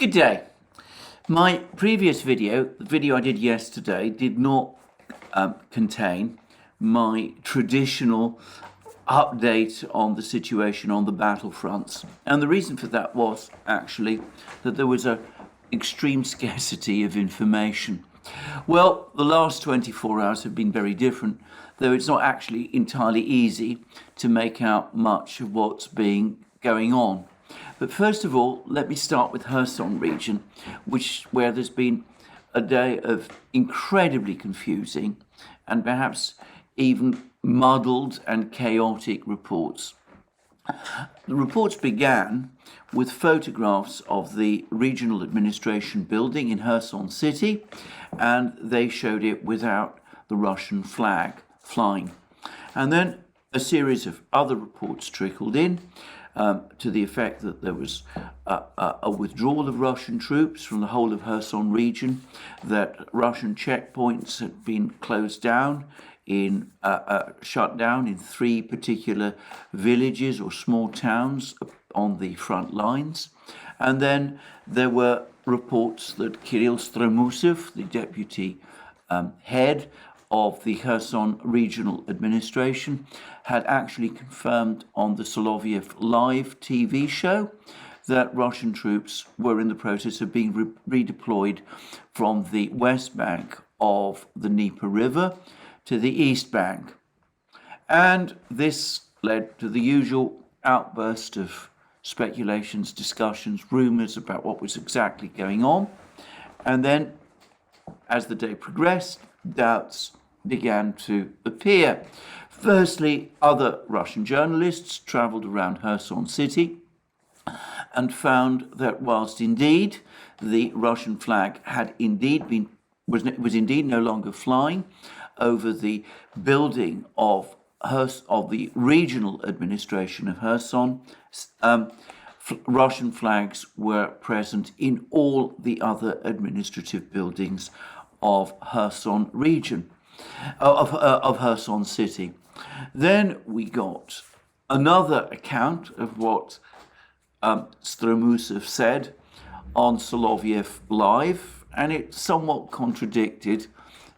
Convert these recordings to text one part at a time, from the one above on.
Good day. My previous video, the video I did yesterday, did not contain my traditional update on the situation on the battlefronts. And the reason for that was actually that there was an extreme scarcity of information. Well, the last 24 hours have been very different, though it's not actually entirely easy to make out much of what's going on. But first of all, let me start with Kherson region, where there's been a day of incredibly confusing and perhaps even muddled and chaotic reports. The reports began with photographs of the regional administration building in Kherson city, and they showed it without the Russian flag flying. And then a series of other reports trickled in to the effect that there was a withdrawal of Russian troops from the whole of Kherson region, that Russian checkpoints had been closed down, shut down in 3 particular villages or small towns on the front lines. And then there were reports that Kirill Stromusov, the deputy head of the Kherson regional administration, had actually confirmed on the Soloviev live TV show that Russian troops were in the process of being redeployed from the west bank of the Dnieper River to the east bank. And this led to the usual outburst of speculations, discussions, rumours about what was exactly going on. And then, as the day progressed, doubts began to appear. Firstly, other Russian journalists travelled around Kherson city and found that whilst indeed the Russian flag was indeed no longer flying over the building of the regional administration of Kherson, Russian flags were present in all the other administrative buildings of Kherson region, of Kherson city. Then we got another account of what Stromusov said on Soloviev Live, and it somewhat contradicted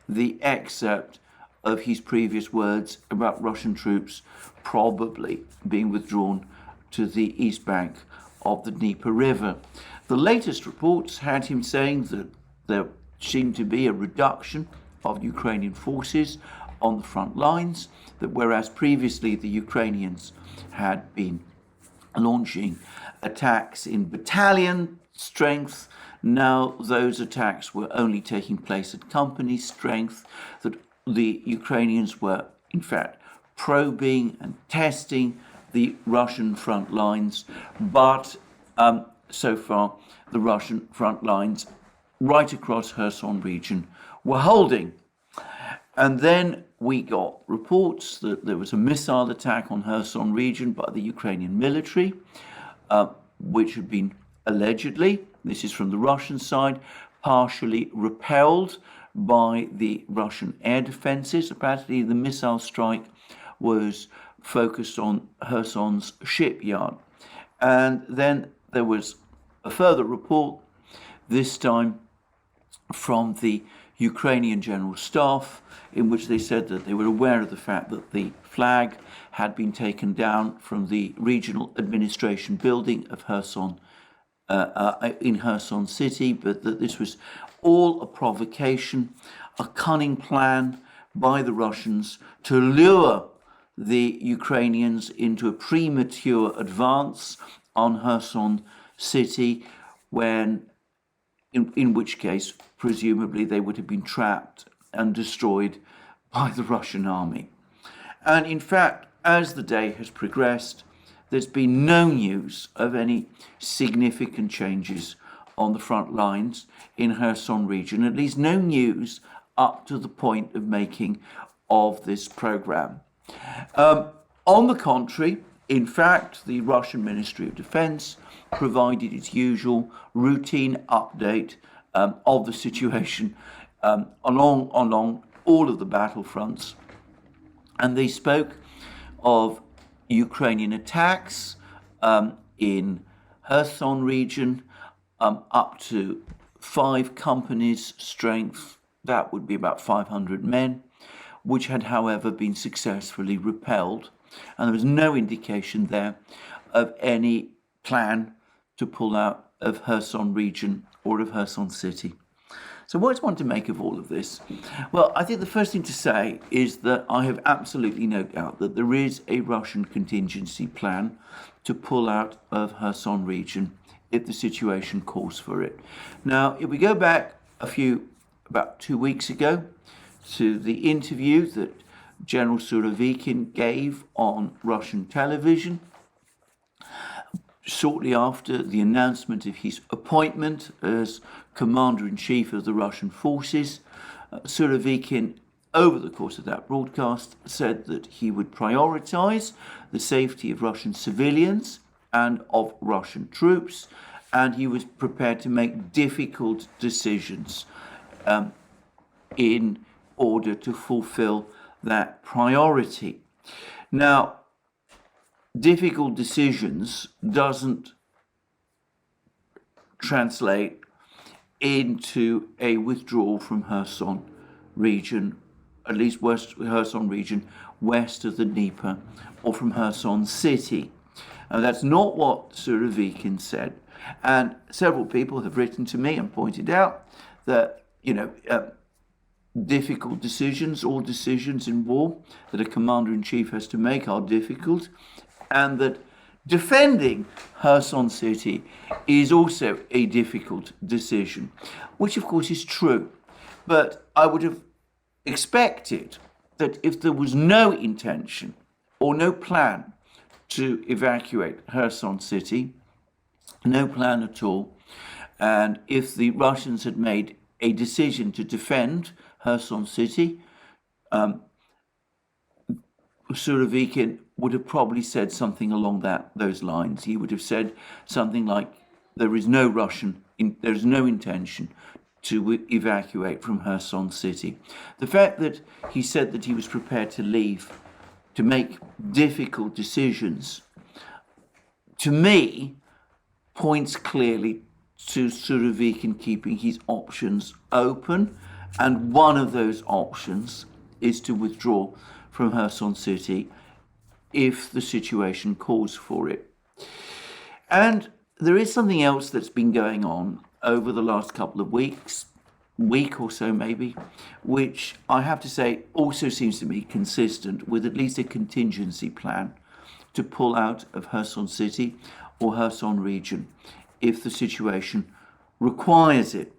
the excerpt of his previous words about Russian troops probably being withdrawn to the east bank of the Dnieper River. The latest reports had him saying that there seemed to be a reduction of Ukrainian forces on the front lines, that whereas previously the Ukrainians had been launching attacks in battalion strength, now those attacks were only taking place at company strength, that the Ukrainians were in fact probing and testing the Russian front lines, but so far the Russian front lines right across Kherson region were holding. And then we got reports that there was a missile attack on Kherson region by the Ukrainian military, which had been allegedly, this is from the Russian side, partially repelled by the Russian air defenses. Apparently the missile strike was focused on Kherson's shipyard. And then there was a further report, this time from the Ukrainian General Staff, in which they said that they were aware of the fact that the flag had been taken down from the regional administration building of Kherson, in Kherson city, but that this was all a provocation, a cunning plan by the Russians to lure the Ukrainians into a premature advance on Kherson city, in which case presumably they would have been trapped and destroyed by the Russian army. And in fact, as the day has progressed, there's been no news of any significant changes on the front lines in Kherson region, at least no news up to the point of making of this program. On the contrary, in fact, the Russian Ministry of Defense provided its usual routine update of the situation along all of the battlefronts. And they spoke of Ukrainian attacks in Kherson region, up to 5 companies strength. That would be about 500 men, which had, however, been successfully repelled. And there was no indication there of any plan to pull out of Kherson region or of Kherson city. So what do I want to make of all of this? Well, I think the first thing to say is that I have absolutely no doubt that there is a Russian contingency plan to pull out of Kherson region if the situation calls for it. Now, if we go back about 2 weeks ago to the interview that General Surovikin gave on Russian television, shortly after the announcement of his appointment as Commander-in-Chief of the Russian forces, Surovikin, over the course of that broadcast, said that he would prioritize the safety of Russian civilians and of Russian troops, and he was prepared to make difficult decisions in order to fulfill that priority. Now, difficult decisions doesn't translate into a withdrawal from Kherson region, at least Kherson region, west of the Dnieper, or from Kherson city. And that's not what Surovikin said. And several people have written to me and pointed out that, difficult decisions, all decisions in war that a commander-in-chief has to make are difficult, and that defending Kherson city is also a difficult decision, which of course is true. But I would have expected that if there was no intention or no plan to evacuate Kherson city, no plan at all, and if the Russians had made a decision to defend Kherson city, Surovikin would have probably said something along those lines. He would have said something like, there is no intention to evacuate from Kherson city. The fact that he said that he was prepared to leave, to make difficult decisions, to me, points clearly to Surovikin keeping his options open, and one of those options is to withdraw from Kherson city if the situation calls for it. And there is something else that's been going on over the last couple of weeks, week or so maybe, which I have to say also seems to be consistent with at least a contingency plan to pull out of Kherson city or Kherson region if the situation requires it.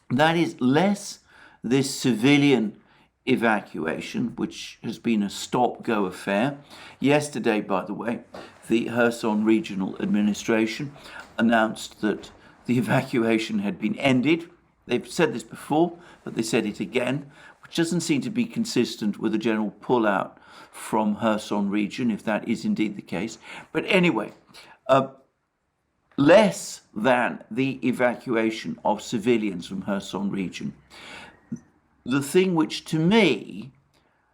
That is less this civilian evacuation, which has been a stop-go affair. Yesterday, by the way, the Kherson Regional Administration announced that the evacuation had been ended. They've said this before, but they said it again, which doesn't seem to be consistent with a general pull-out from Kherson region, if that is indeed the case. But anyway, less than the evacuation of civilians from Kherson region. The thing which to me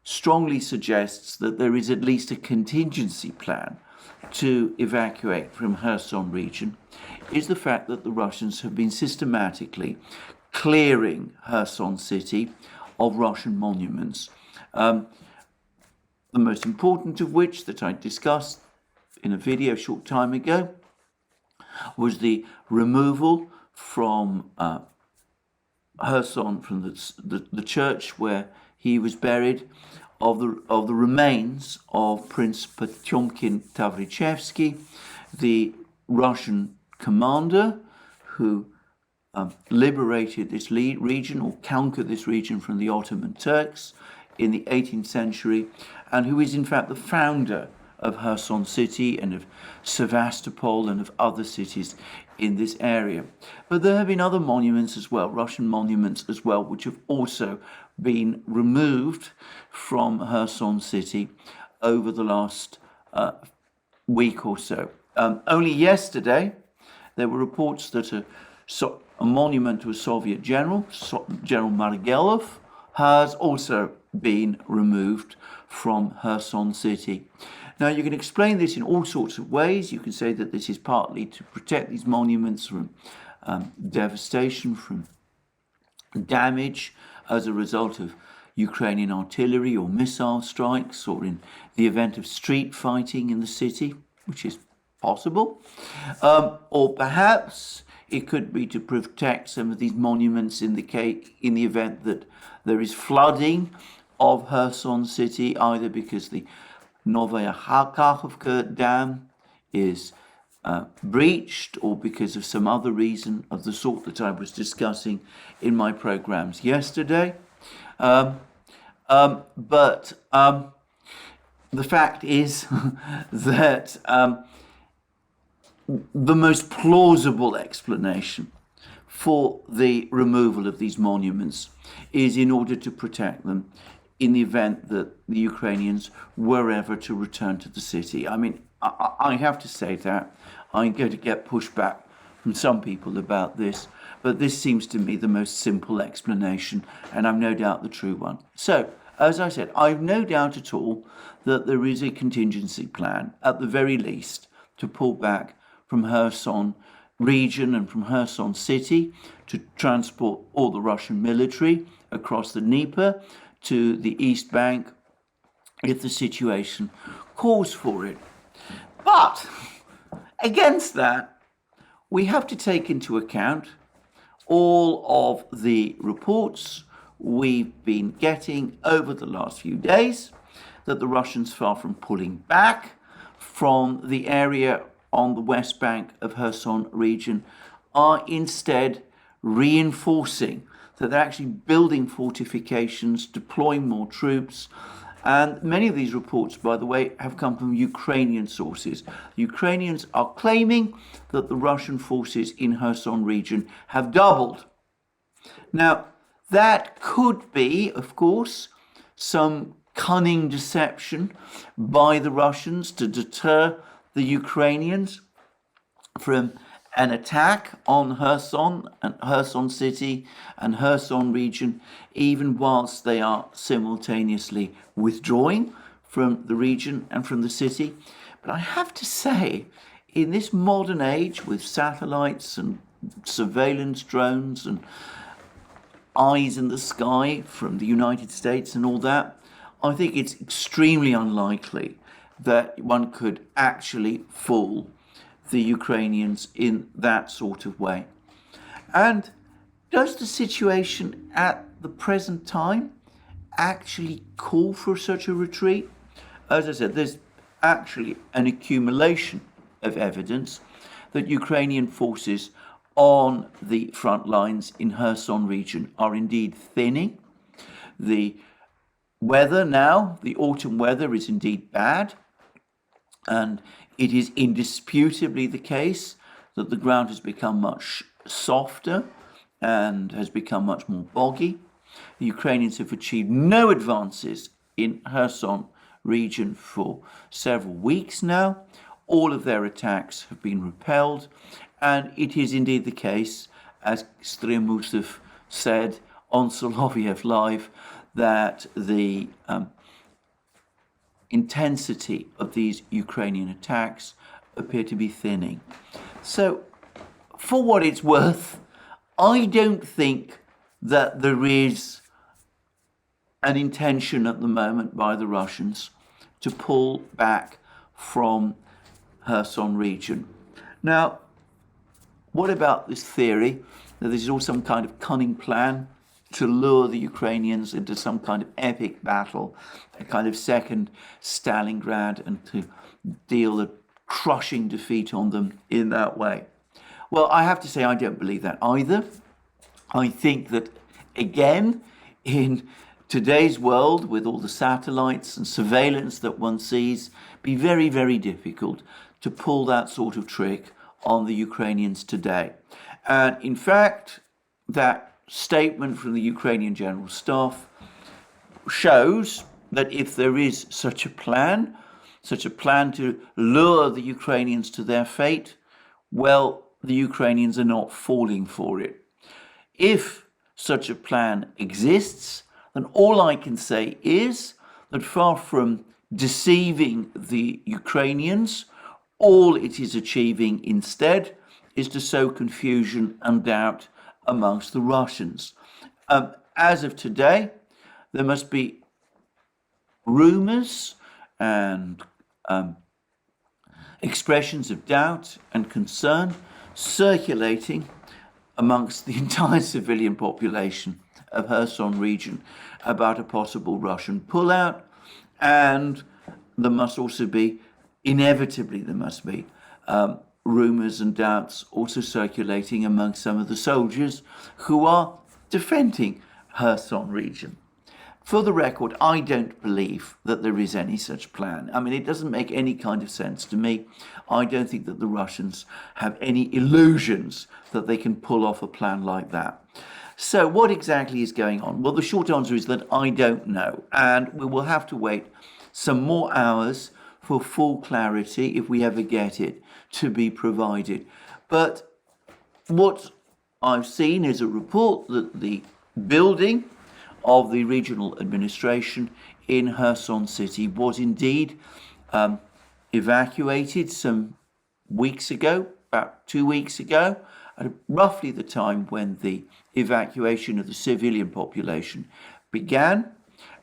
strongly suggests that there is at least a contingency plan to evacuate from Kherson region is the fact that the Russians have been systematically clearing Kherson city of Russian monuments. The most important of which that I discussed in a video a short time ago was the removal from Kherson, from the church where he was buried, of the remains of Prince Potemkin Tavrichevsky, the Russian commander who liberated this region or conquered this region from the Ottoman Turks in the 18th century, and who is in fact the founder of Kherson city and of Sevastopol and of other cities in this area. But there have been other monuments as well, Russian monuments as well, which have also been removed from Kherson city over the last week or so. Only yesterday, there were reports that a monument to a Soviet general, General Margelov, has also been removed from Kherson city. Now, you can explain this in all sorts of ways. You can say that this is partly to protect these monuments from devastation, from damage as a result of Ukrainian artillery or missile strikes, or in the event of street fighting in the city, which is possible. Or perhaps it could be to protect some of these monuments in the event that there is flooding of Kherson city, either because the Novaya Kakhovka dam is breached, or because of some other reason of the sort that I was discussing in my programs yesterday. But the fact is that the most plausible explanation for the removal of these monuments is in order to protect them in the event that the Ukrainians were ever to return to the city. I mean, I have to say that I'm going to get pushback from some people about this, but this seems to me the most simple explanation, and I've no doubt the true one. So, as I said, I've no doubt at all that there is a contingency plan, at the very least, to pull back from Kherson region and from Kherson city, to transport all the Russian military across the Dnieper to the East Bank if the situation calls for it. But against that, we have to take into account all of the reports we've been getting over the last few days that the Russians, far from pulling back from the area on the West Bank of Kherson region, are instead reinforcing, that they're actually building fortifications, deploying more troops. And many of these reports, by the way, have come from Ukrainian sources. Ukrainians are claiming that the Russian forces in Kherson region have doubled. Now, that could be, of course, some cunning deception by the Russians to deter the Ukrainians from an attack on Kherson and Kherson city and Kherson region, even whilst they are simultaneously withdrawing from the region and from the city. But I have to say, in this modern age with satellites and surveillance drones and eyes in the sky from the United States and all that, I think it's extremely unlikely that one could actually fool the Ukrainians in that sort of way. And does the situation at the present time actually call for such a retreat? As I said, there's actually an accumulation of evidence that Ukrainian forces on the front lines in Kherson region are indeed thinning. The weather now, the autumn weather, is indeed bad, and it is indisputably the case that the ground has become much softer and has become much more boggy. The Ukrainians have achieved no advances in Kherson region for several weeks now. All of their attacks have been repelled, and it is indeed the case, as Stremusov said on Soloviev Live, that the intensity of these Ukrainian attacks appear to be thinning. So, for what it's worth, I don't think that there is an intention at the moment by the Russians to pull back from Kherson region. Now, what about this theory that this is all some kind of cunning plan to lure the Ukrainians into some kind of epic battle, a kind of second Stalingrad, and to deal a crushing defeat on them in that way? Well, I have to say I don't believe that either. I think that, again, in today's world, with all the satellites and surveillance that one sees, be very, very difficult to pull that sort of trick on the Ukrainians today. And in fact, that statement from the Ukrainian General Staff shows that if there is such a plan to lure the Ukrainians to their fate, well, the Ukrainians are not falling for it. If such a plan exists, then all I can say is that, far from deceiving the Ukrainians, all it is achieving instead is to sow confusion and doubt amongst the Russians. As of today, there must be rumors and expressions of doubt and concern circulating amongst the entire civilian population of Kherson region about a possible Russian pullout, and there must also be, inevitably there must be, rumors and doubts also circulating among some of the soldiers who are defending Kherson region. For the record, I don't believe that there is any such plan. I mean, it doesn't make any kind of sense to me. I don't think that the Russians have any illusions that they can pull off a plan like that. So what exactly is going on? Well, the short answer is that I don't know, and we will have to wait some more hours for full clarity, if we ever get it, to be provided. But what I've seen is a report that the building of the regional administration in Kherson city was indeed evacuated some weeks ago, about 2 weeks ago, at roughly the time when the evacuation of the civilian population began,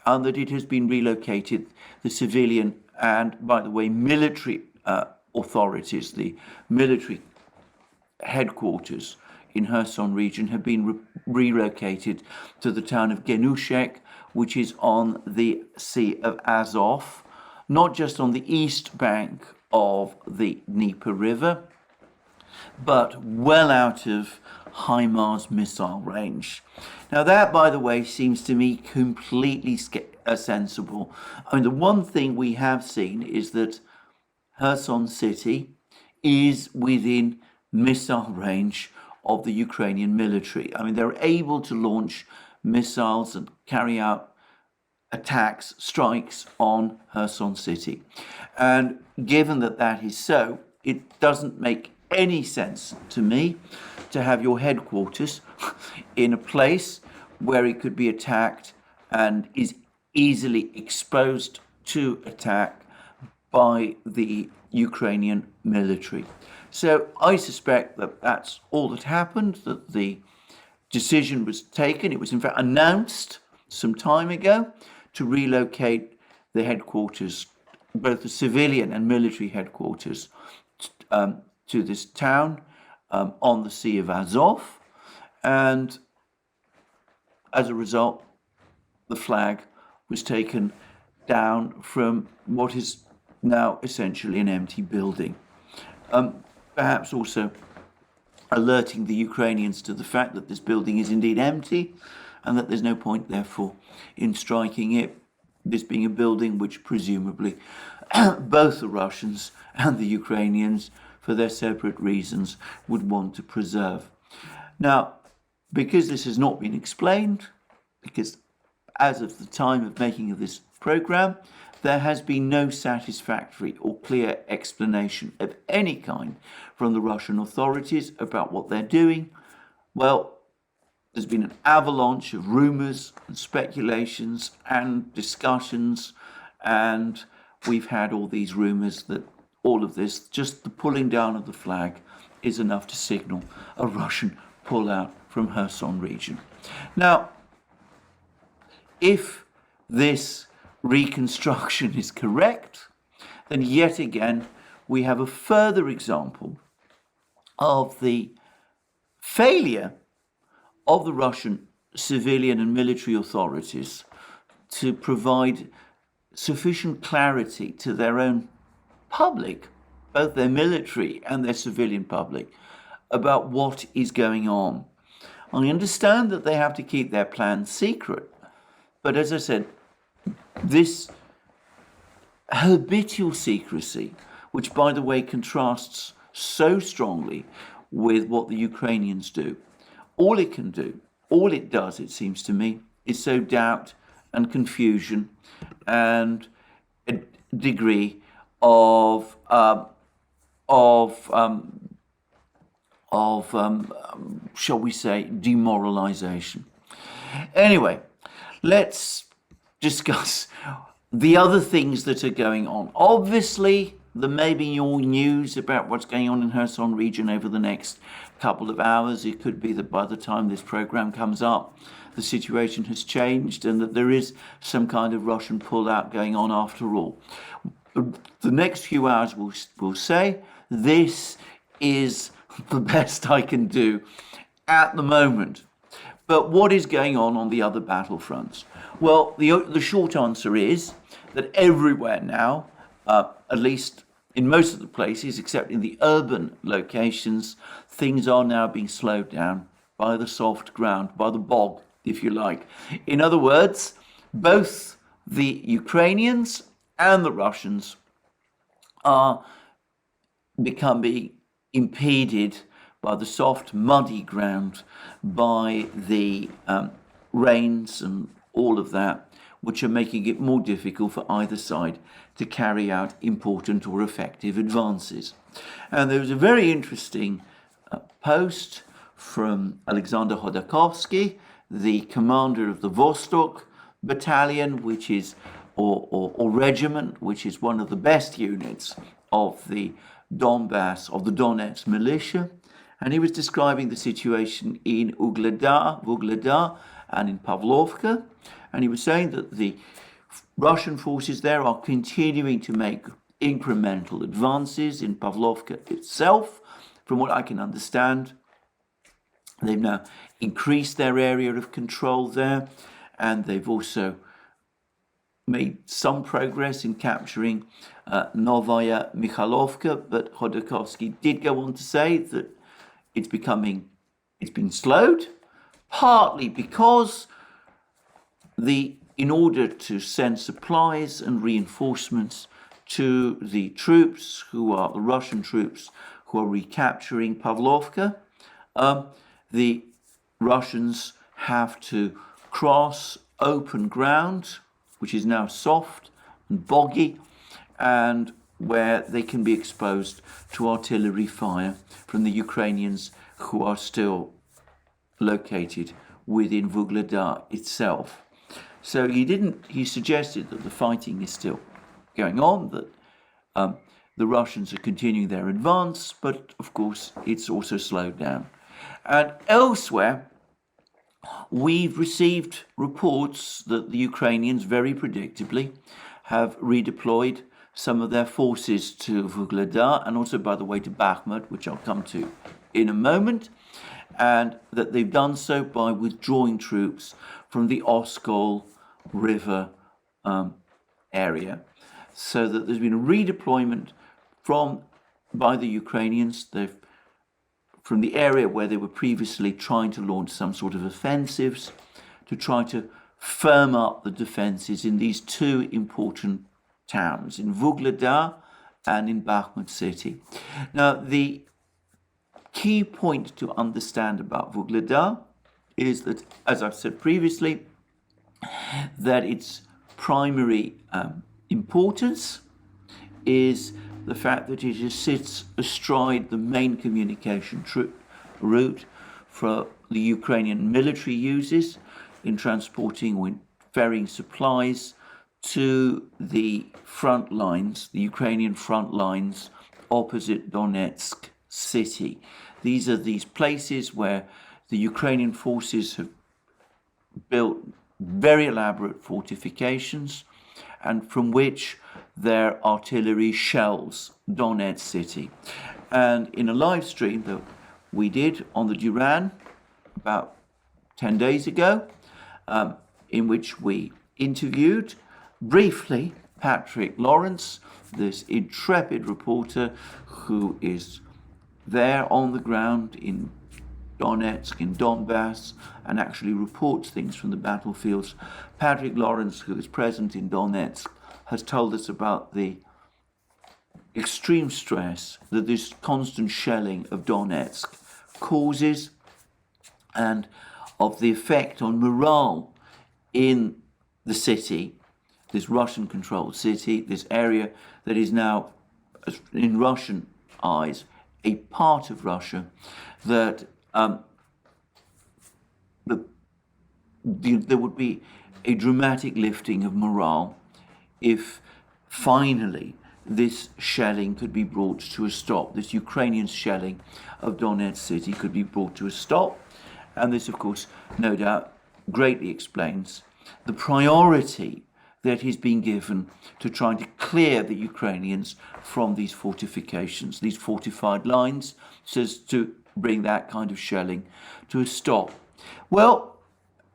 and that it has been relocated. The civilian and, by the way, military authorities, the military headquarters in Kherson region have been relocated to the town of Genushek, which is on the Sea of Azov, not just on the east bank of the Dnieper River, but well out of HIMARS missile range. Now that, by the way, seems to me completely sensible. I mean, the one thing we have seen is that Kherson city is within missile range of the Ukrainian military. I mean, they're able to launch missiles and carry out attacks, strikes on Kherson city. And given that that is so, it doesn't make any sense to me to have your headquarters in a place where it could be attacked and is easily exposed to attack by the Ukrainian military. So I suspect that that's all that happened, that the decision was taken. It was in fact announced some time ago to relocate the headquarters, both the civilian and military headquarters, to this town on the Sea of Azov. And as a result, the flag was taken down from what is now essentially an empty building. Perhaps also alerting the Ukrainians to the fact that this building is indeed empty and that there's no point, therefore, in striking it, this being a building which presumably both the Russians and the Ukrainians, for their separate reasons, would want to preserve. Now, because this has not been explained, because as of the time of making of this program, there has been no satisfactory or clear explanation of any kind from the Russian authorities about what they're doing. Well, there's been an avalanche of rumors and speculations and discussions, and we've had all these rumors that all of this, just the pulling down of the flag, is enough to signal a Russian pullout from Kherson region. Now, if this reconstruction is correct, then yet again we have a further example of the failure of the Russian civilian and military authorities to provide sufficient clarity to their own public, both their military and their civilian public, about what is going on. I understand that they have to keep their plans secret, but as I said, this habitual secrecy, which by the way contrasts so strongly with what the Ukrainians do, all it can do, all it does, it seems to me, is sow doubt and confusion and a degree of shall we say, demoralization. Anyway, let's discuss the other things that are going on. Obviously, there may be more news about what's going on in Kherson region over the next couple of hours. It could be that by the time this program comes up, the situation has changed and that there is some kind of Russian pullout going on after all. The next few hours will say this is the best I can do at the moment. But what is going on the other battlefronts? Well, the short answer is that everywhere now, at least in most of the places, except in the urban locations, things are now being slowed down by the soft ground, by the bog, if you like. In other words, both the Ukrainians and the Russians are becoming impeded by the soft, muddy ground, by the rains and all of that, which are making it more difficult for either side to carry out important or effective advances. And there was a very interesting post from Alexander Khodorkovsky, the commander of the Vostok battalion, which is or regiment, which is one of the best units of the Donbass, of the Donetsk militia. And he was describing the situation in Vuhledar and in Pavlovka. And he was saying that the Russian forces there are continuing to make incremental advances in Pavlovka itself. From what I can understand, they've now increased their area of control there, and they've also made some progress in capturing Novaya Mikhailovka. But Khodorkovsky did go on to say that it's been slowed, partly because in order to send supplies and reinforcements to the troops the Russian troops who are recapturing Pavlovka, the Russians have to cross open ground, which is now soft and boggy, and where they can be exposed to artillery fire from the Ukrainians who are still located within Vuhledar itself. So he suggested that the fighting is still going on, that the Russians are continuing their advance, but of course it's also slowed down. And elsewhere, we've received reports that the Ukrainians very predictably have redeployed some of their forces to Vuhledar and also, by the way, to Bakhmut, which I'll come to in a moment, and that they've done so by withdrawing troops from the Oskol River area, so that there's been a redeployment by the Ukrainians. From the area where they were previously trying to launch some sort of offensives to try to firm up the defenses in these two important towns, in Vuhledar and in Bakhmut city. Now, the key point to understand about Vuhledar is that, as I've said previously, that its primary importance is the fact that it just sits astride the main communication route for the Ukrainian military uses in transporting or in ferrying supplies to the front lines, the Ukrainian front lines opposite Donetsk city. These are these places where the Ukrainian forces have built very elaborate fortifications and from which their artillery shells Donetsk city. And in a live stream that we did on the Duran about 10 days ago, in which we interviewed briefly Patrick Lawrence, this intrepid reporter who is there on the ground in Donetsk, in Donbass, and actually reports things from the battlefields. Patrick Lawrence, who is present in Donetsk, has told us about the extreme stress that this constant shelling of Donetsk causes and of the effect on morale in the city, this Russian-controlled city, this area that is now, in Russian eyes, a part of Russia, that there would be a dramatic lifting of morale if finally this shelling could be brought to a stop. This Ukrainian shelling of Donetsk city could be brought to a stop. And this, of course, no doubt greatly explains the priority that is being given to trying to clear the Ukrainians from these fortifications, these fortified lines, so as to bring that kind of shelling to a stop. Well,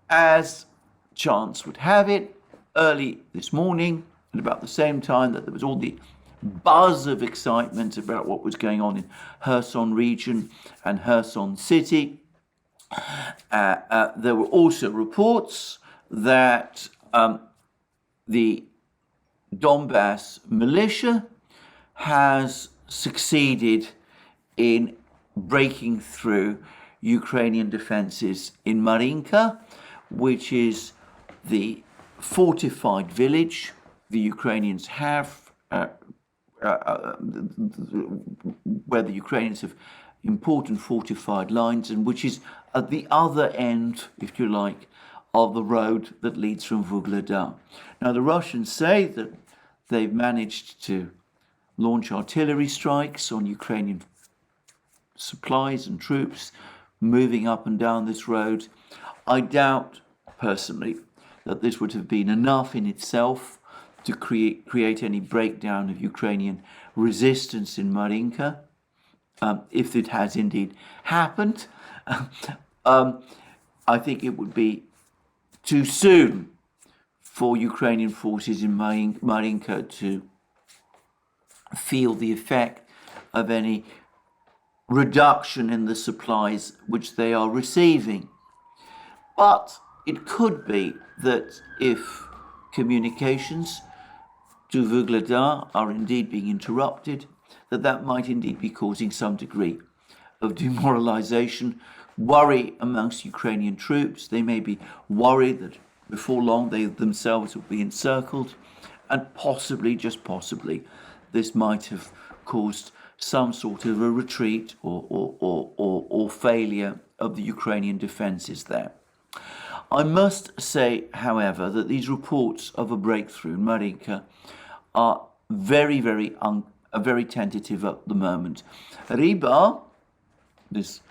as chance would have it, early this morning, at about the same time that there was all the buzz of excitement about what was going on in Kherson region and Kherson city, there were also reports that the Donbass militia has succeeded in breaking through Ukrainian defenses in Mariinka, which is the fortified village the Ukrainians have, where the Ukrainians have important fortified lines, and which is at the other end, if you like, of the road that leads from Vuhledar. Now, the Russians say that they've managed to launch artillery strikes on Ukrainian supplies and troops moving up and down this road. I doubt, personally, that this would have been enough in itself to create any breakdown of Ukrainian resistance in Mariinka, if it has indeed happened. I think it would be too soon for Ukrainian forces in Mariinka to feel the effect of any reduction in the supplies which they are receiving. But it could be that if communications to Vuhledar are indeed being interrupted, that might indeed be causing some degree of demoralization, worry amongst Ukrainian troops. They may be worried that before long they themselves will be encircled, and possibly, just possibly, this might have caused some sort of a retreat or failure of the Ukrainian defences there. I must say, however, that these reports of a breakthrough in Mariinka are very tentative at the moment. Riba, this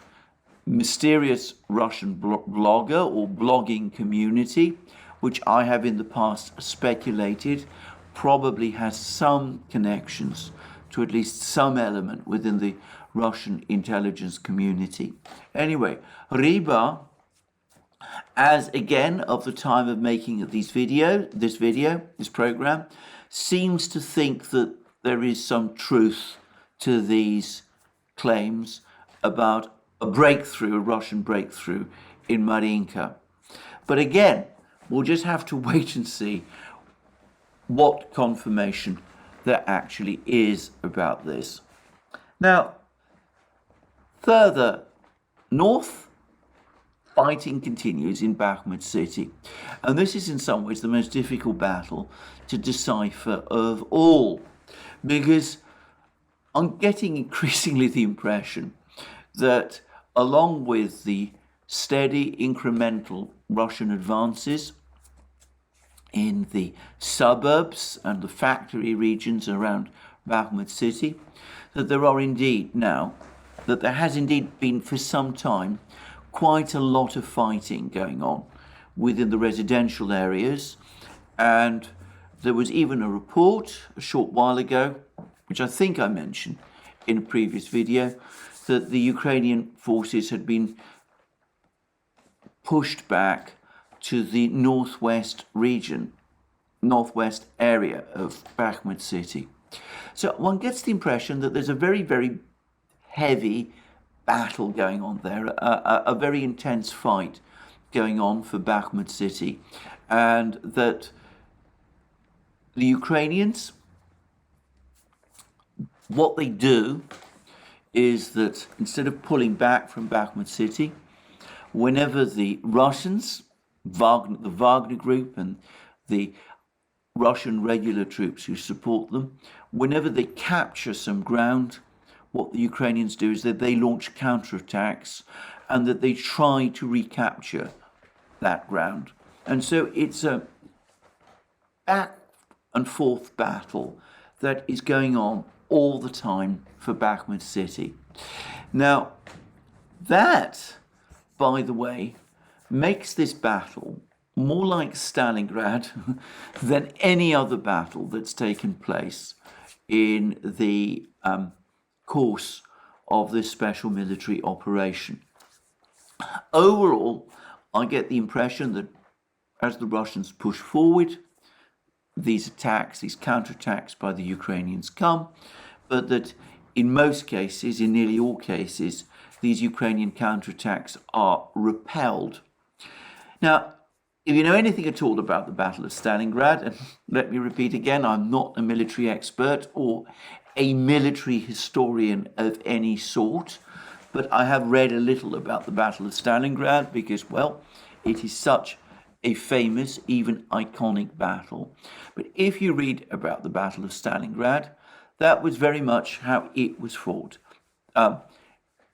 mysterious Russian blogger or blogging community, which I have in the past speculated probably has some connections to at least some element within the Russian intelligence community. Anyway, Riba, as again of the time of making of this program, seems to think that there is some truth to these claims about a breakthrough, a Russian breakthrough in Mariinka. But again, we'll just have to wait and see what confirmation there actually is about this. Now, further north, fighting continues in Bakhmut city. And this is in some ways the most difficult battle to decipher of all, because I'm getting increasingly the impression that along with the steady incremental Russian advances in the suburbs and the factory regions around Bakhmut city, that there has indeed been for some time quite a lot of fighting going on within the residential areas. And there was even a report a short while ago, which I think I mentioned in a previous video, that the Ukrainian forces had been pushed back to the northwest area of Bakhmut city. So one gets the impression that there's a very, very heavy battle going on there, a very intense fight going on for Bakhmut city, and that the Ukrainians, what they do is that instead of pulling back from Bakhmut city, whenever the Russians, the Wagner group and the Russian regular troops who support them, whenever they capture some ground, what the Ukrainians do is that they launch counterattacks and that they try to recapture that ground. And so it's a back and forth battle that is going on all the time for Bakhmut city. Now, that, by the way, makes this battle more like Stalingrad than any other battle that's taken place in the course of this special military operation. Overall, I get the impression that as the Russians push forward, these attacks, these counterattacks by the Ukrainians come, but that in most cases, in nearly all cases, these Ukrainian counterattacks are repelled. Now, if you know anything at all about the Battle of Stalingrad, and let me repeat again, I'm not a military expert or a military historian of any sort, but I have read a little about the Battle of Stalingrad because, well, it is such a famous, even iconic battle. But if you read about the Battle of Stalingrad, that was very much how it was fought.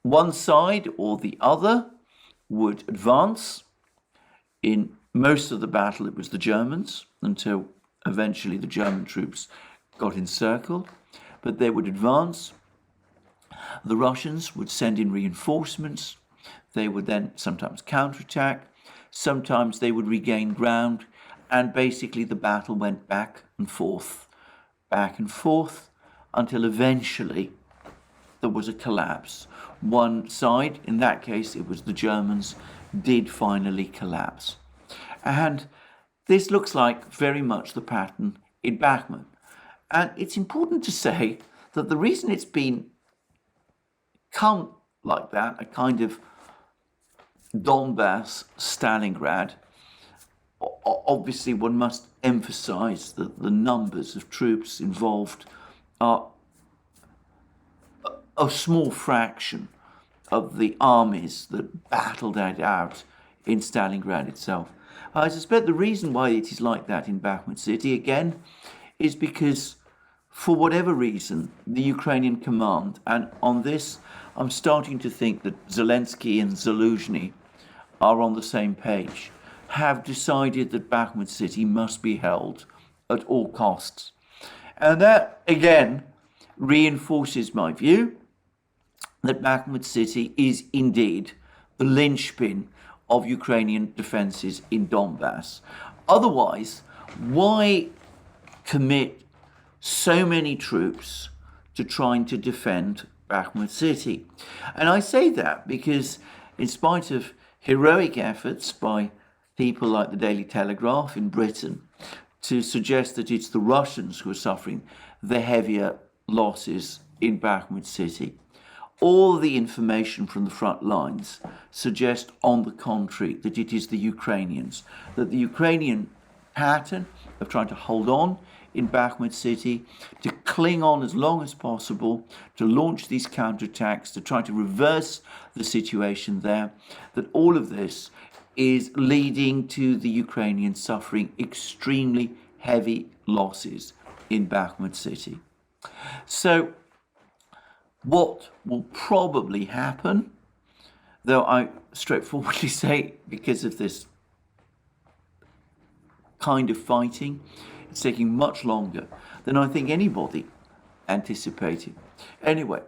One side or the other would advance. In most of the battle, it was the Germans, until eventually the German troops got encircled. But they would advance. The Russians would send in reinforcements. They would then sometimes counterattack. Sometimes they would regain ground. And basically the battle went back and forth, until eventually there was a collapse. One side, in that case it was the Germans, did finally collapse. And this looks like very much the pattern in Bakhmut. And it's important to say that the reason it's been come like that, a kind of Donbass Stalingrad, obviously one must emphasize that the numbers of troops involved are a small fraction of the armies that battled it out in Stalingrad itself. I suspect the reason why it is like that in Bakhmut city, again, is because for whatever reason, the Ukrainian command, and on this I'm starting to think that Zelensky and Zaluzhny are on the same page, have decided that Bakhmut city must be held at all costs. And that, again, reinforces my view that Bakhmut city is indeed the linchpin of Ukrainian defenses in Donbass. Otherwise, why commit so many troops to trying to defend Bakhmut city? And I say that because in spite of heroic efforts by people like the Daily Telegraph in Britain to suggest that it's the Russians who are suffering the heavier losses in Bakhmut city, all the information from the front lines suggest, on the contrary, that it is the Ukrainians, that the Ukrainian pattern of trying to hold on in Bakhmut city, to cling on as long as possible, to launch these counterattacks, to try to reverse the situation there, that all of this is leading to the Ukrainians suffering extremely heavy losses in Bakhmut city. So what will probably happen, though I straightforwardly say because of this kind of fighting, it's taking much longer than I think anybody anticipated. Anyway,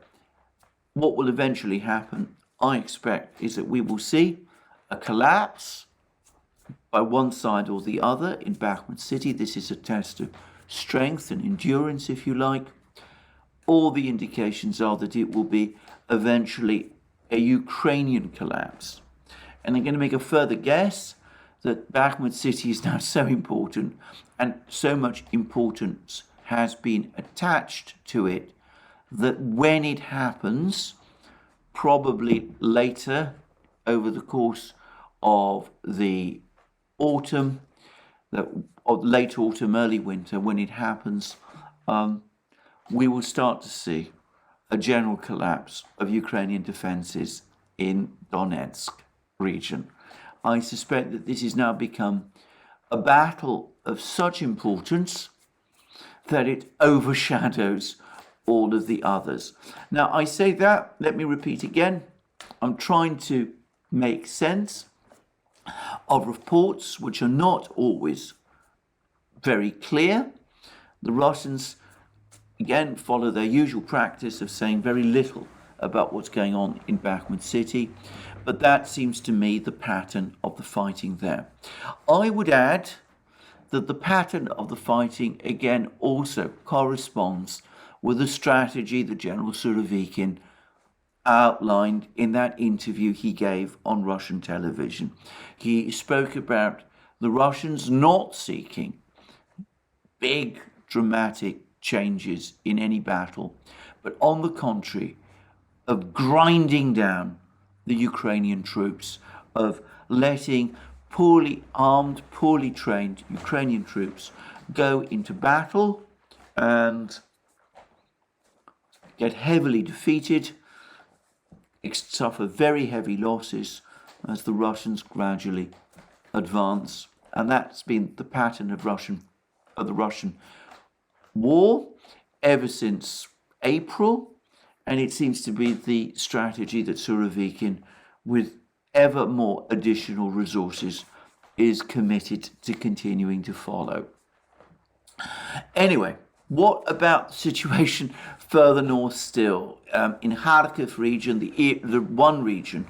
what will eventually happen, I expect, is that we will see a collapse by one side or the other in Bakhmut city. This is a test of strength and endurance, if you like. All the indications are that it will be eventually a Ukrainian collapse. And I'm going to make a further guess that Bakhmut city is now so important and so much importance has been attached to it that when it happens, probably later over the course of the autumn, late autumn, early winter, when it happens, we will start to see a general collapse of Ukrainian defenses in Donetsk region. I suspect that this has now become a battle of such importance that it overshadows all of the others. Now, I say that, let me repeat again, I'm trying to make sense of reports which are not always very clear. The Russians again follow their usual practice of saying very little about what's going on in Bakhmut city, but that seems to me the pattern of the fighting there. I would add that the pattern of the fighting again also corresponds with the strategy that General Surovikin outlined in that interview he gave on Russian television. He spoke about the Russians not seeking big dramatic changes in any battle, but on the contrary, of grinding down the Ukrainian troops, of letting poorly armed, poorly trained Ukrainian troops go into battle and get heavily defeated, suffer very heavy losses as the Russians gradually advance. And that's been the pattern of the Russian war ever since April, and it seems to be the strategy that Surovikin, with ever more additional resources, is committed to continuing to follow. Anyway, what about the situation further north still? In Kharkiv region, the one region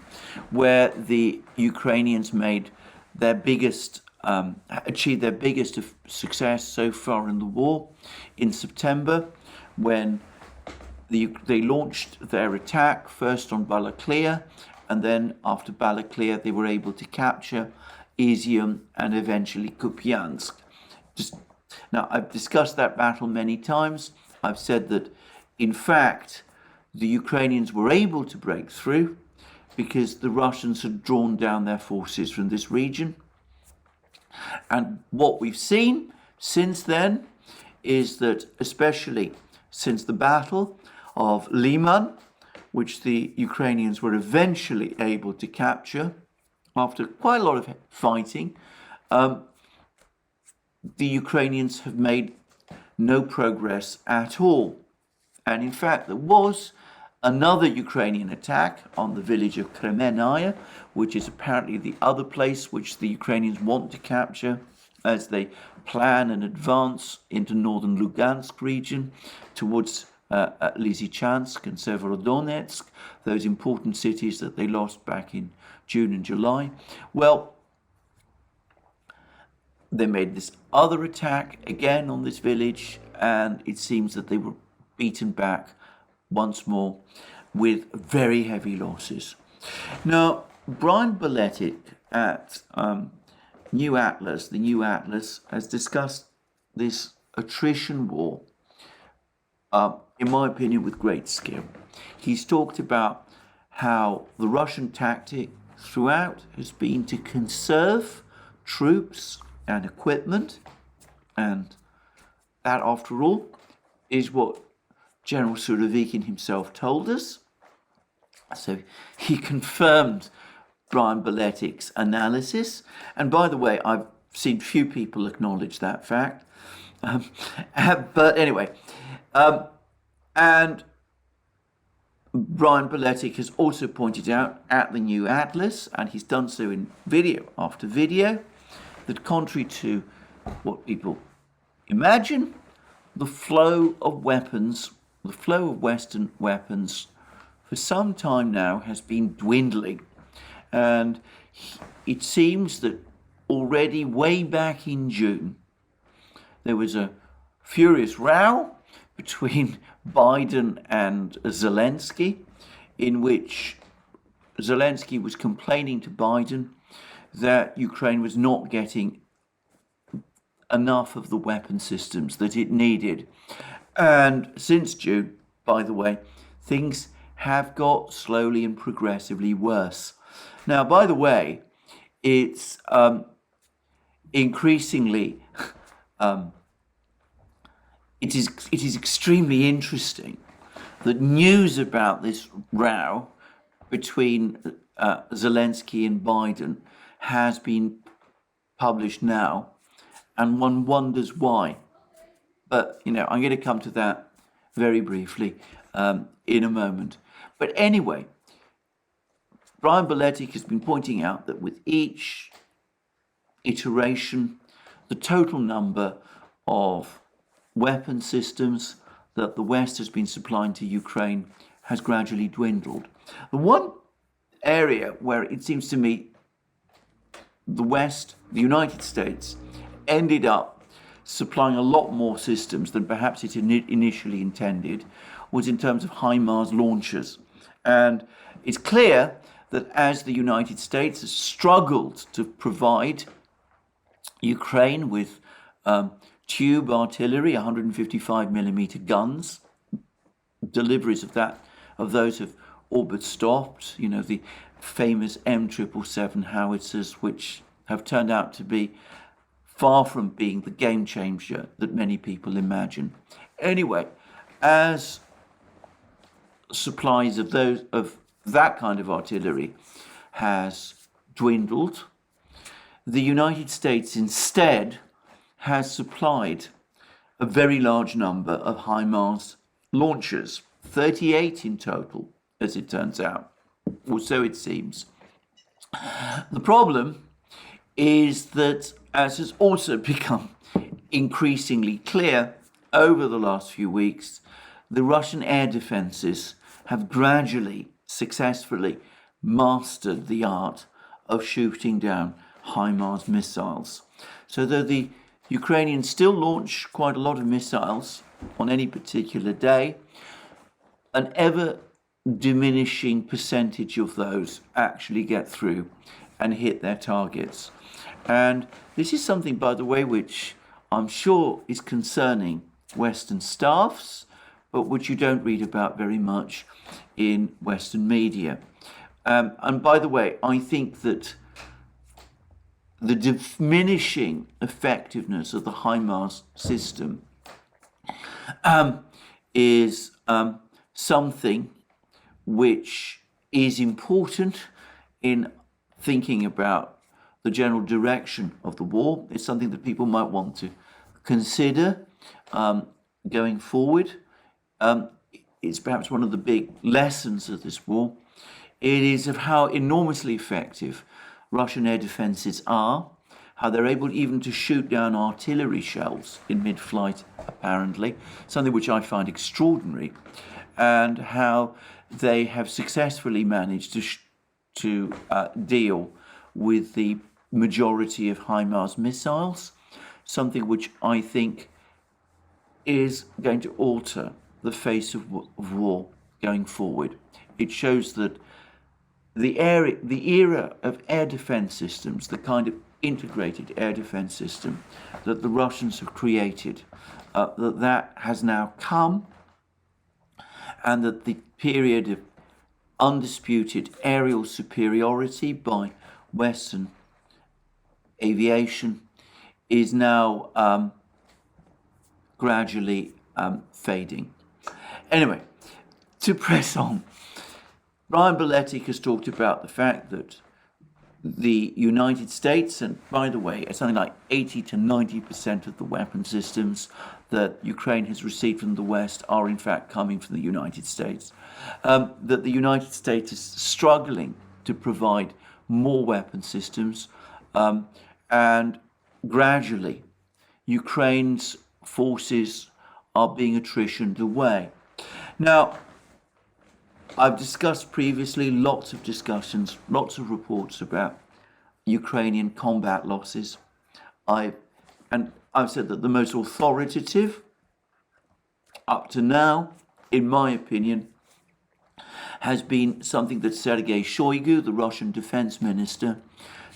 where the Ukrainians made their biggest, achieved their biggest success so far in the war, in September, when they launched their attack first on Balaklia, and then after Balaklia they were able to capture Izium and eventually Kupiansk. Now, I've discussed that battle many times. I've said that, in fact, the Ukrainians were able to break through because the Russians had drawn down their forces from this region. And what we've seen since then is that, especially since the Battle of Liman, which the Ukrainians were eventually able to capture after quite a lot of fighting, the Ukrainians have made no progress at all. And in fact, there was another Ukrainian attack on the village of Kremenaya, which is apparently the other place which the Ukrainians want to capture as they plan and advance into northern Lugansk region towards Lysychansk and Severodonetsk, those important cities that they lost back in June and July. Well, they made this other attack again on this village, and it seems that they were beaten back once more with very heavy losses. Now, Brian Beletic at New Atlas, the New Atlas, has discussed this attrition war, in my opinion, with great skill. He's talked about how the Russian tactic throughout has been to conserve troops and equipment, and that, after all, is what General Surovikin himself told us. So he confirmed Brian Beletic's analysis, and by the way, I've seen few people acknowledge that fact. But anyway, and Brian Beletic has also pointed out at the New Atlas, and he's done so in video after video, that contrary to what people imagine, the flow of weapons, the flow of Western weapons for some time now has been dwindling. And it seems that already way back in June, there was a furious row between Biden and Zelensky, in which Zelensky was complaining to Biden that Ukraine was not getting enough of the weapon systems that it needed. And since June, by the way, things have got slowly and progressively worse. Now, by the way, it's increasingly, it is extremely interesting that news about this row between Zelensky and Biden has been published now, and one wonders why. But, I'm going to come to that very briefly in a moment. But anyway, Brian Beletic has been pointing out that with each iteration, the total number of weapon systems that the West has been supplying to Ukraine has gradually dwindled. The one area where it seems to me the West, the United States, ended up supplying a lot more systems than perhaps it initially intended was in terms of HIMARS launchers. And it's clear that as the United States has struggled to provide Ukraine with tube artillery, 155mm guns, deliveries of those have all but stopped. You know, the famous M777 howitzers, which have turned out to be far from being the game changer that many people imagine. Anyway, as supplies of that kind of artillery has dwindled, the United States instead has supplied a very large number of HIMARS launchers, 38 in total, as it turns out, or so it seems. The problem is that, as has also become increasingly clear over the last few weeks, the Russian air defenses have gradually, successfully mastered the art of shooting down HIMARS missiles. So though the Ukrainians still launch quite a lot of missiles on any particular day, an ever diminishing percentage of those actually get through and hit their targets. And this is something, by the way, which I'm sure is concerning Western staffs, but which you don't read about very much in Western media. And by the way, I think that the diminishing effectiveness of the HIMARS system is something which is important in thinking about the general direction of the war. It's something that people might want to consider going forward. It's perhaps one of the big lessons of this war. It is of how enormously effective Russian air defenses are, how they're able even to shoot down artillery shells in mid-flight, apparently, something which I find extraordinary, and how they have successfully managed to deal with the majority of HIMARS missiles, something which I think is going to alter the face of war going forward. It shows that the era of air defense systems, the kind of integrated air defense system that the Russians have created, that has now come, and that the period of undisputed aerial superiority by Western aviation is now gradually fading. Anyway, to press on, Brian Beletic has talked about the fact that the United States, and by the way, something like 80 to 90% of the weapon systems that Ukraine has received from the West are in fact coming from the United States, that the United States is struggling to provide more weapon systems, and gradually Ukraine's forces are being attritioned away. Now, I've discussed previously lots of discussions, lots of reports about Ukrainian combat losses. I've said that the most authoritative up to now, in my opinion, has been something that Sergei Shoigu, the Russian defense minister,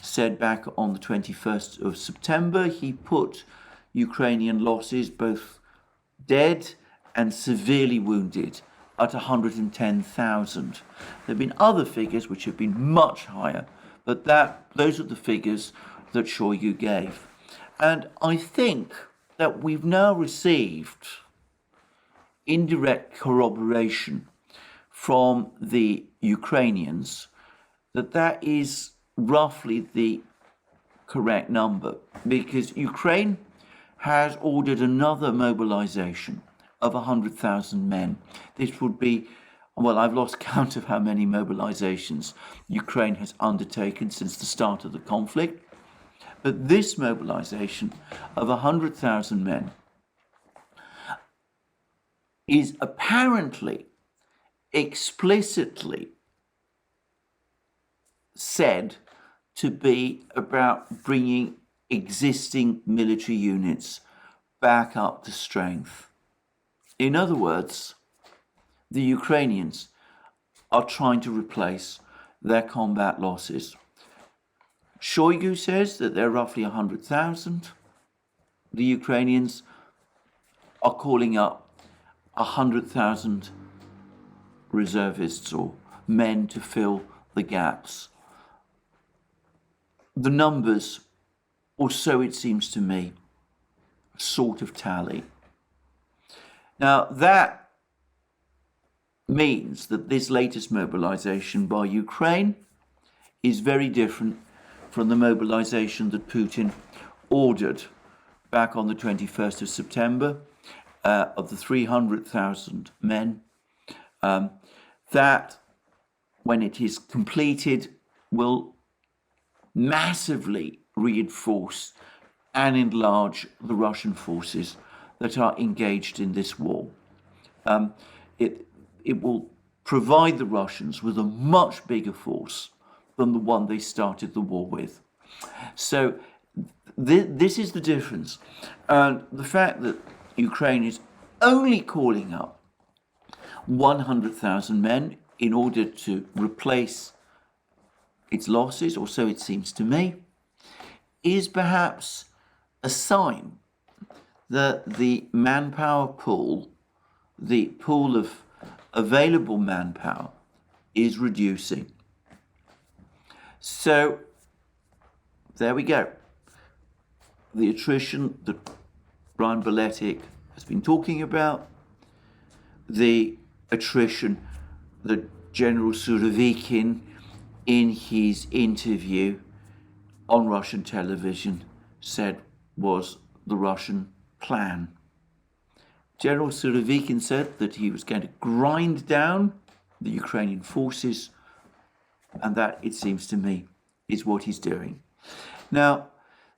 said back on the 21st of September. He put Ukrainian losses, both dead and severely wounded, at 110,000. There have been other figures which have been much higher, but those are the figures that Shoigu gave. And I think that we've now received indirect corroboration from the Ukrainians that is roughly the correct number, because Ukraine has ordered another mobilization of 100,000 men. This would be, well, I've lost count of how many mobilizations Ukraine has undertaken since the start of the conflict. But this mobilization of 100,000 men is apparently explicitly said to be about bringing existing military units back up to strength. In other words, the Ukrainians are trying to replace their combat losses. Shoigu says that they're roughly 100,000. The Ukrainians are calling up 100,000 reservists or men to fill the gaps. The numbers, or so it seems to me, sort of tally. Now that means that this latest mobilization by Ukraine is very different from the mobilization that Putin ordered back on the 21st of September of the 300,000 men. That, when it is completed, will massively reinforce and enlarge the Russian forces that are engaged in this war. It will provide the Russians with a much bigger force than the one they started the war with. So this is the difference. And the fact that Ukraine is only calling up 100,000 men in order to replace its losses, or so it seems to me, is perhaps a sign that the manpower pool, the pool of available manpower, is reducing. So there we go. The attrition that Brian Beletic has been talking about, the attrition that General Surovikin in his interview on Russian television said was the Russian plan. General Surovikin said that he was going to grind down the Ukrainian forces, and that, it seems to me, is what he's doing. Now,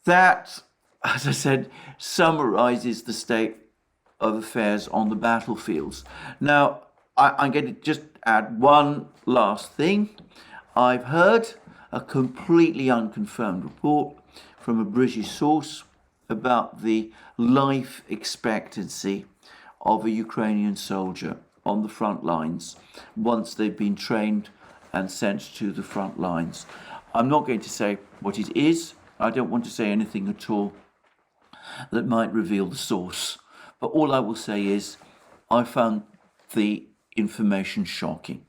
that, as I said, summarizes the state of affairs on the battlefields. Now, I'm going to just add one last thing. I've heard a completely unconfirmed report from a British source about the life expectancy of a Ukrainian soldier on the front lines once they've been trained and sent to the front lines. I'm not going to say what it is. I don't want to say anything at all that might reveal the source. But all I will say is I found the information shocking.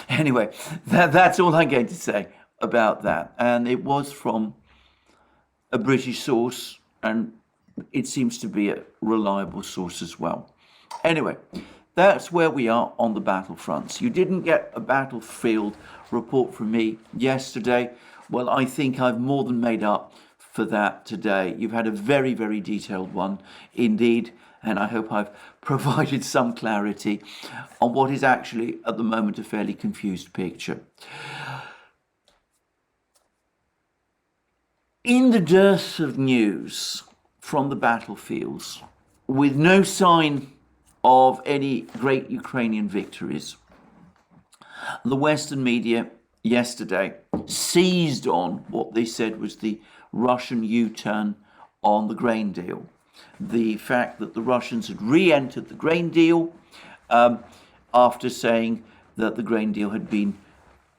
Anyway, that's all I'm going to say about that. And it was from a British source, and it seems to be a reliable source as well. Anyway, that's where we are on the battlefronts. You didn't get a battlefield report from me yesterday. Well, I think I've more than made up for that today. You've had a very, very detailed one indeed, and I hope I've provided some clarity on what is actually at the moment a fairly confused picture. In the dearth of news from the battlefields, with no sign of any great Ukrainian victories, the Western media yesterday seized on what they said was the Russian U-turn on the grain deal. The fact that the Russians had re-entered the grain deal after saying that the grain deal had been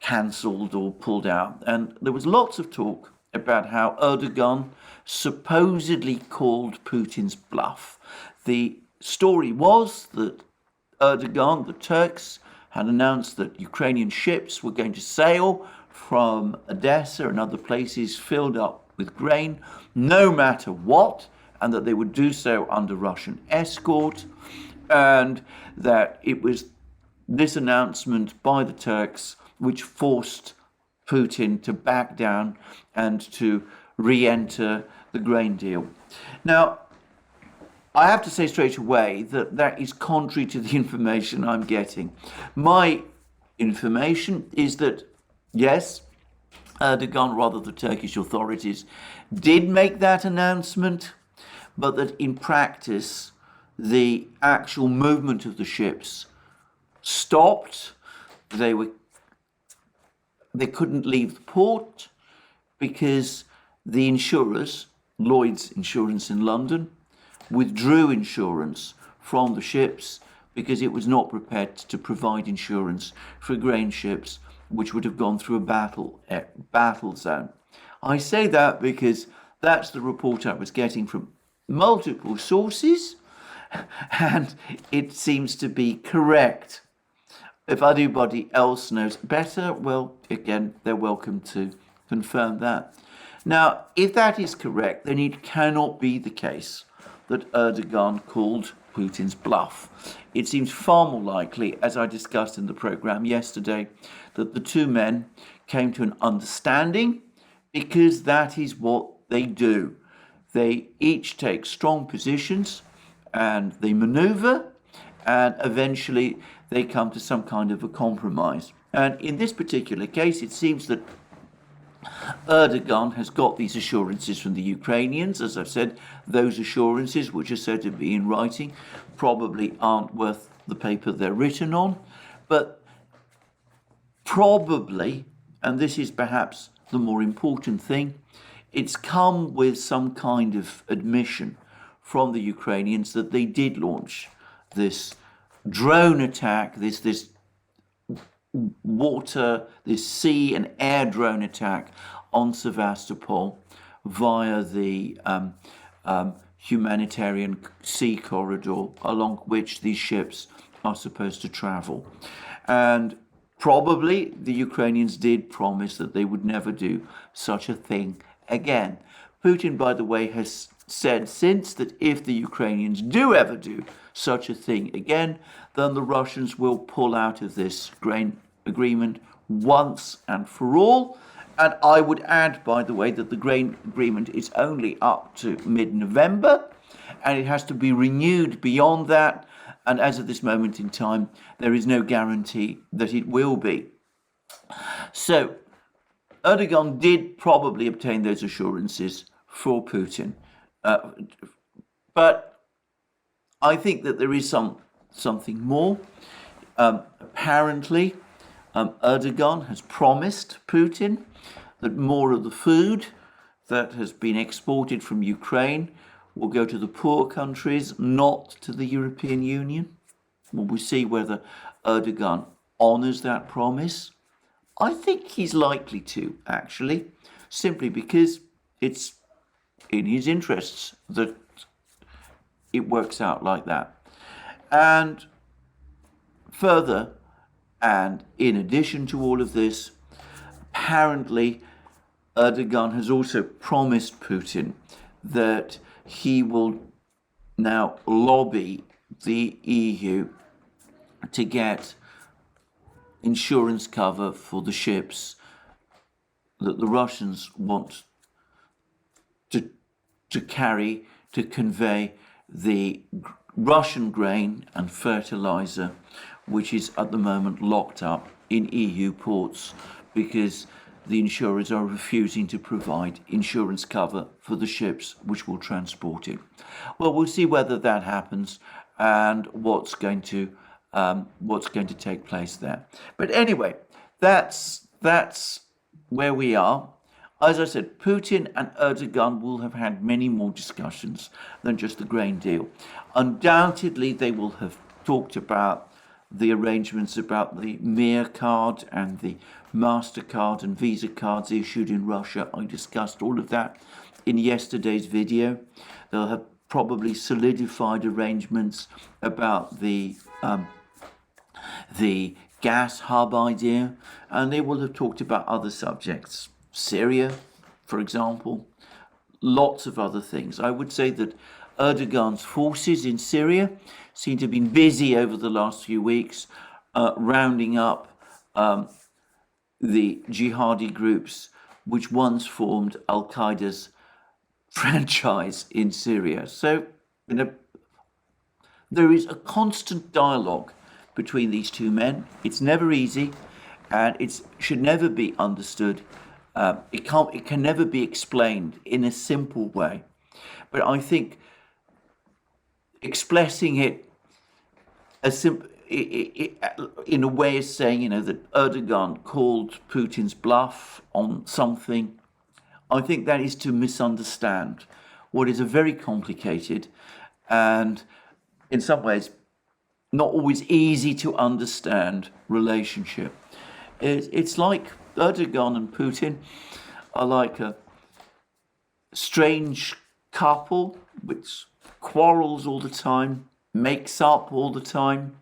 cancelled or pulled out. And there was lots of talk about how Erdogan supposedly called Putin's bluff. The story was that Erdogan, the Turks, had announced that Ukrainian ships were going to sail from Odessa and other places filled up with grain, no matter what, and that they would do so under Russian escort, and that it was this announcement by the Turks which forced Putin to back down and to re-enter the grain deal. Now, I have to say straight away that that is contrary to the information I'm getting. My information is that, yes, Erdogan, rather the Turkish authorities, did make that announcement, but that in practice, the actual movement of the ships stopped. They couldn't leave the port because the insurers, Lloyd's Insurance in London, withdrew insurance from the ships because it was not prepared to provide insurance for grain ships which would have gone through a battle zone. I say that because that's the report I was getting from multiple sources, and it seems to be correct. If anybody else knows better, well, again, they're welcome to confirm that. Now, if that is correct, then it cannot be the case that Erdogan called Putin's bluff. It seems far more likely, as I discussed in the program yesterday, that the two men came to an understanding, because that is what they do. They each take strong positions and they maneuver, and eventually they come to some kind of a compromise. And in this particular case, it seems that Erdogan has got these assurances from the Ukrainians. As I've said, those assurances, which are said to be in writing, probably aren't worth the paper they're written on. But probably, and this is perhaps the more important thing, it's come with some kind of admission from the Ukrainians that they did launch this drone attack, this sea and air drone attack on Sevastopol via the humanitarian sea corridor along which these ships are supposed to travel. And probably the Ukrainians did promise that they would never do such a thing again. Putin, by the way, has said since that if the Ukrainians do ever do such a thing again, then the Russians will pull out of this grain agreement once and for all. And I would add, by the way, that the grain agreement is only up to mid-November, and it has to be renewed beyond that. And as of this moment in time, there is no guarantee that it will be. So Erdogan did probably obtain those assurances for Putin. But I think that there is something more. Apparently, Erdogan has promised Putin that more of the food that has been exported from Ukraine will go to the poor countries, not to the European Union. Well, we'll see whether Erdogan honours that promise. I think he's likely to, actually, simply because it's in his interests that it works out like that. And further, and in addition to all of this, apparently Erdogan has also promised Putin that he will now lobby the EU to get insurance cover for the ships that the Russians want to carry, to convey the Russian grain and fertilizer, which is at the moment locked up in EU ports because the insurers are refusing to provide insurance cover for the ships which will transport it. Well, we'll see whether that happens and what's going to take place there. But anyway, that's where we are. As I said, Putin and Erdogan will have had many more discussions than just the grain deal. Undoubtedly, they will have talked about the arrangements about the Mir card and the MasterCard and Visa cards issued in Russia. I discussed all of that in yesterday's video. They'll have probably solidified arrangements about the gas hub idea, and they will have talked about other subjects. Syria, for example, lots of other things. I would say that Erdogan's forces in Syria seem to have been busy over the last few weeks rounding up the jihadi groups which once formed Al-Qaeda's franchise in Syria. So, there is a constant dialogue between these two men. It's never easy, and it should never be understood. It can never be explained in a simple way. But I think expressing it as in a way as saying, that Erdogan called Putin's bluff on something. I think that is to misunderstand what is a very complicated and, in some ways, not always easy to understand relationship. It's like Erdogan and Putin are like a strange couple which quarrels all the time, makes up all the time,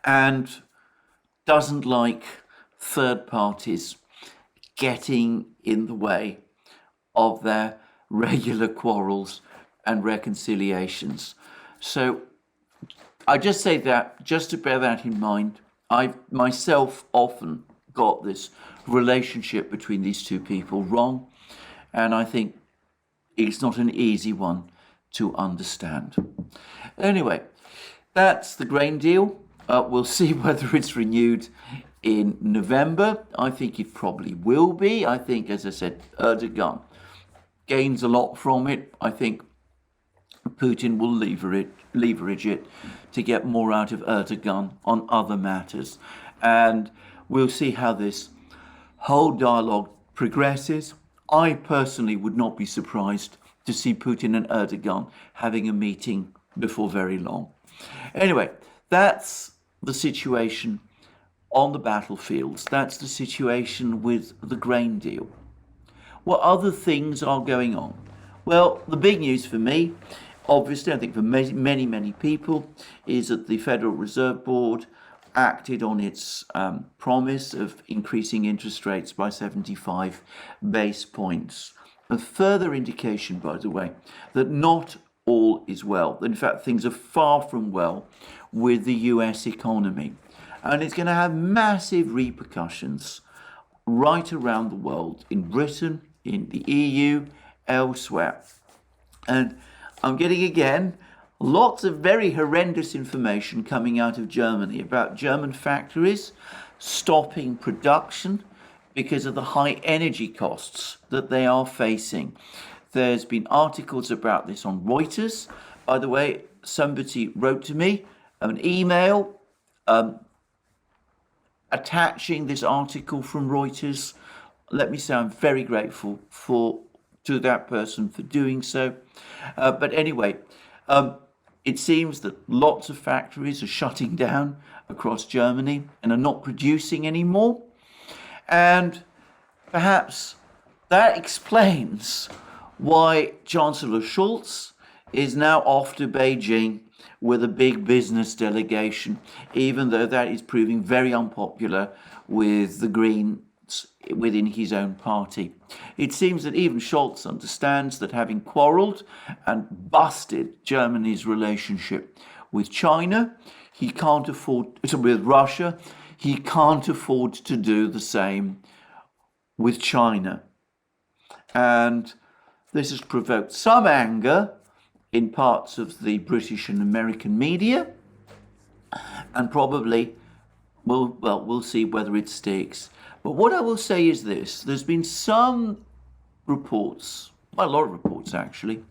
and doesn't like third parties getting in the way of their regular quarrels and reconciliations. So I just say that, just to bear that in mind. I've myself often got this relationship between these two people wrong, and I think it's not an easy one to understand. Anyway, that's the grain deal. We'll see whether it's renewed in November. I think it probably will be. I think, as I said, Erdogan gains a lot from it. I think Putin will leverage it to get more out of Erdogan on other matters. And we'll see how this whole dialogue progresses. I personally would not be surprised to see Putin and Erdogan having a meeting before very long. Anyway, that's the situation on the battlefields. That's the situation with the grain deal. What other things are going on? Well, the big news for me, obviously, I think for many people, is that the Federal Reserve Board acted on its promise of increasing interest rates by 75 base points. A further indication, by the way, that not all is well. In fact, things are far from well with the US economy. And it's going to have massive repercussions right around the world, in Britain, in the EU, elsewhere. And I'm getting, again, lots of very horrendous information coming out of Germany about German factories stopping production because of the high energy costs that they are facing. There's been articles about this on Reuters. By the way, somebody wrote to me an email attaching this article from Reuters. Let me say I'm very grateful to that person for doing so. But anyway, it seems that lots of factories are shutting down across Germany and are not producing anymore. And perhaps that explains why Chancellor Scholz is now off to Beijing with a big business delegation, even though that is proving very unpopular with the Greens within his own party. It seems that even Scholz understands that, having quarrelled and busted Germany's relationship with China, with Russia, he can't afford to do the same with China. And this has provoked some anger in parts of the British and American media, and probably we'll see whether it sticks. But what I will say is this: there's been some reports, quite a lot of reports actually,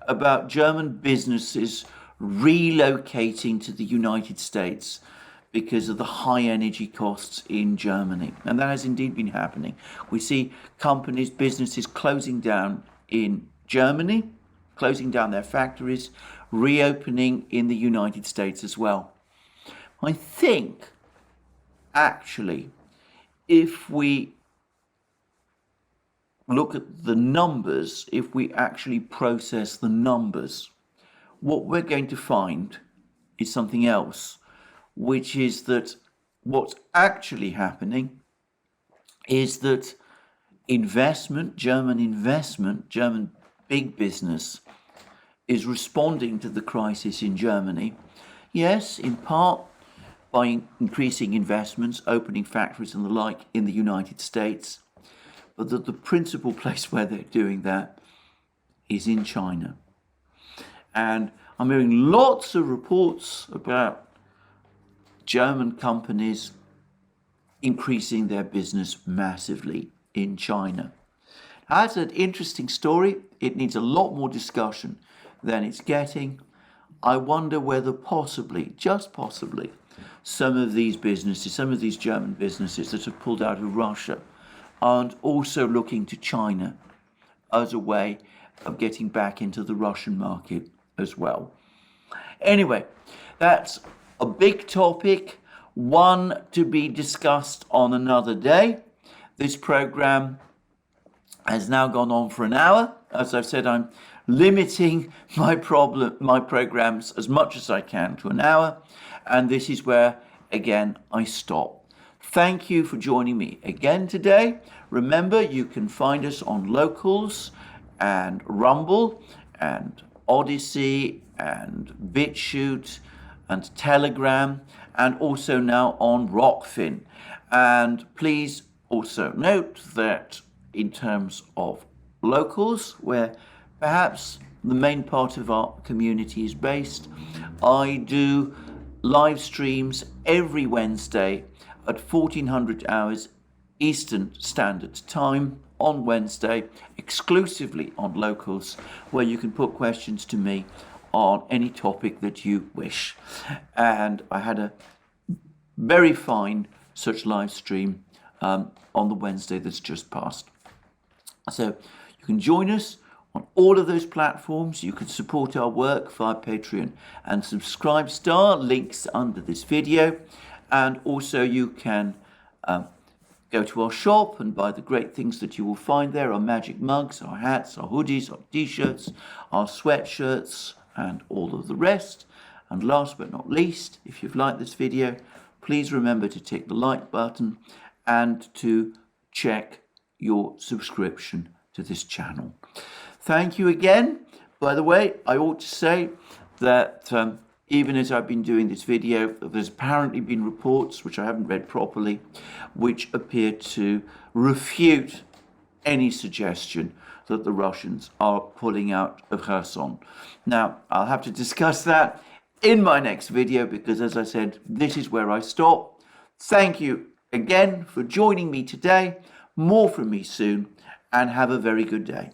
about German businesses relocating to the United States because of the high energy costs in Germany. And that has indeed been happening. We see companies, businesses closing down in Germany, closing down their factories, reopening in the United States as well. I think, actually, if we look at the numbers, if we actually process the numbers, what we're going to find is something else, which is that what's actually happening is that German big business is responding to the crisis in Germany. Yes, in part by increasing investments, opening factories and the like in the United States, but that the principal place where they're doing that is in China. And I'm hearing lots of reports about German companies increasing their business massively in China. That's an interesting story. It needs a lot more discussion than it's getting. I wonder whether possibly, just possibly, some of these businesses, some of these German businesses that have pulled out of Russia aren't also looking to China as a way of getting back into the Russian market as well. Anyway, that's a big topic, one to be discussed on another day. This program has now gone on for an hour. As I've said, I'm limiting my programs as much as I can to an hour, and this is where, again, I stop. Thank you for joining me again today. Remember, you can find us on Locals and Rumble and ODYSEE and BitChute and Telegram, and also now on Rockfin. And please also note that in terms of Locals, where perhaps the main part of our community is based, I do live streams every Wednesday at 1400 hours Eastern Standard Time on Wednesday, exclusively on Locals, where you can put questions to me on any topic that you wish. And I had a very fine such live stream on the Wednesday that's just passed. So you can join us on all of those platforms. You can support our work via Patreon and Subscribestar, links under this video. And also you can go to our shop and buy the great things that you will find there, our magic mugs, our hats, our hoodies, our t-shirts, our sweatshirts, and all of the rest. And last but not least, if you've liked this video, please remember to tick the like button and to check your subscription to this channel. Thank you again. By the way, I ought to say that even as I've been doing this video, there's apparently been reports, which I haven't read properly, which appear to refute any suggestion that the Russians are pulling out of Kherson. Now, I'll have to discuss that in my next video because, as I said, this is where I stop. Thank you again for joining me today. More from me soon, and have a very good day.